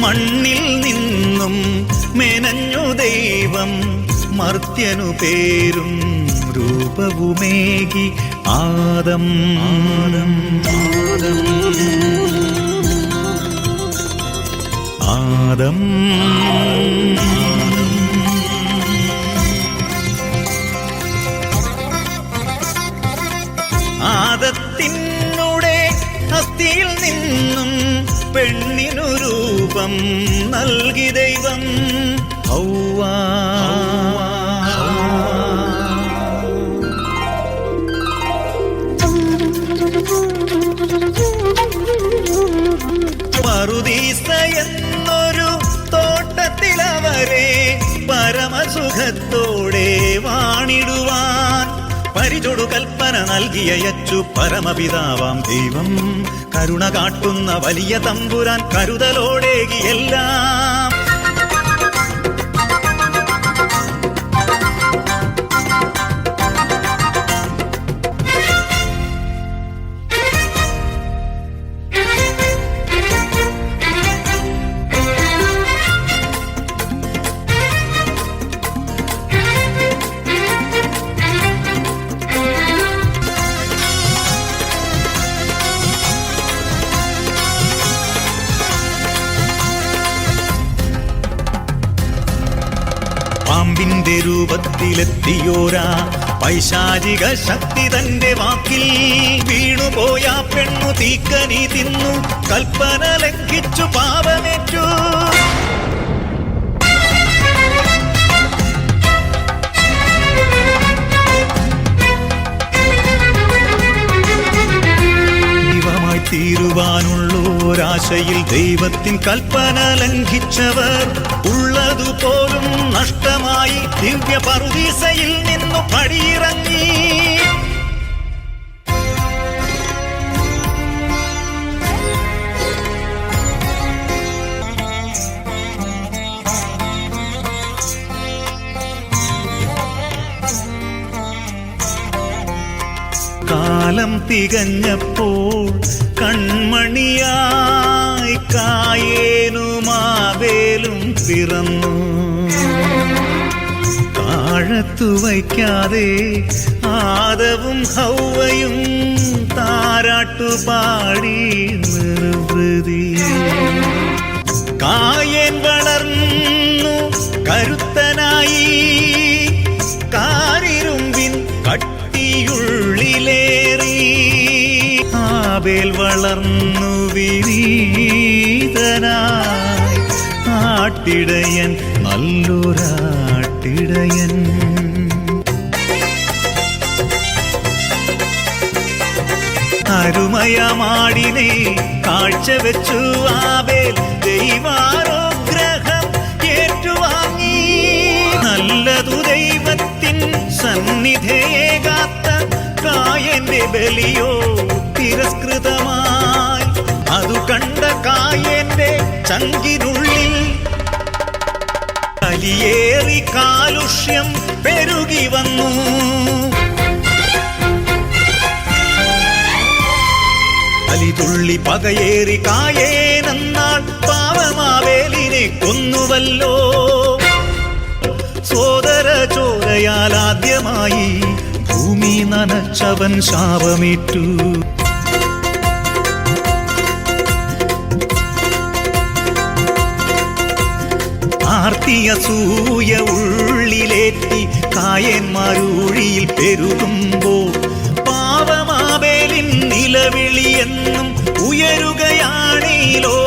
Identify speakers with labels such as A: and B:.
A: മണ്ണിൽ നിന്നും മെനഞ്ഞു ദൈവം മർത്യനു പേരും രൂപവുമേകി ആദം ആദം ആദത്തിനുടെ അസ്ഥിയിൽ നിന്നും പെണ്ണിനു രൂപം നൽകി ദൈവം ഹൗവ പറുദീസ എന്നൊരു തോട്ടത്തിലവരെ പരമസുഖത്തോടെ വാണിടുവാൻ പരിചൊടു കൽപ്പന നൽകിയയച്ചു പരമപിതാവാം ദൈവം. കരുണ കാട്ടുന്ന വലിയ തമ്പുരാൻ കരുതലോടേകിയെല്ലാം. പാമ്പിന്റെ രൂപത്തിലെത്തിയോരാ പൈശാചിക ശക്തി തന്റെ വാക്കിൽ വീണുപോയ പെണ്ണു തീക്കനി തിന്നു കൽപ്പന ലംഘിച്ചു പാപമേറ്റു. ദൈവമായി തീരുവാനുള്ളോരാശയിൽ ദൈവത്തിൻ കൽപ്പന ലംഘിച്ചവർ ഉള്ളതുപോലും നഷ്ടമായി ദിവ്യ പറുദീസയിൽ നിന്നു പടിയിറങ്ങി. കാലം തികഞ്ഞപ്പോൾ കൺമണിയായി കായേനും ആബേലും പിറന്നു. താഴത്തു വയ്ക്കാതെ ആദവും ഹൗവയും താരാട്ടുപാടി നിർവൃതി. കായേൻ വളർന്നു കരുത്തനായി കാരിരുമ്പിൻ കട്ടിയുള്ളിലേറി. ആബേൽ വളർന്നു വിനീതനായി ആട്ടിടയൻ നല്ലൊരാട്ടിടയൻ. അരുമയമാടിനെ കാഴ്ചവെച്ചു ആബേൽ ദൈവാനുഗ്രഹം ഏറ്റുവാങ്ങി. നല്ലതു ദൈവത്തിൻ സന്നിധിയേകാത്ത കായന്റെ ബലിയോ തിരസ്കൃതമായി. അതു കണ്ട കായന്റെ ചങ്കിനുള്ളിൽ കലിയേറി കാലുഷ്യം പെരുകി വന്നു. കലിതുള്ളി പകയേറി കായേനെന്നാൾ പാവമാവേലിനെ കൊന്നുവല്ലോ. സോദര ചോരയാൽ ആദ്യമായി ഭൂമി നനച്ചവൻ ശാപമേറ്റു. ആർത്തിയസൂയ ഉള്ളിലേറ്റി കായന്മാരൂഴിയിൽ പെരുകുമ്പോൾ പാവമാബേലിൻ നിലവിളിയെന്നും ഉയരുകയാണീ ലോകം.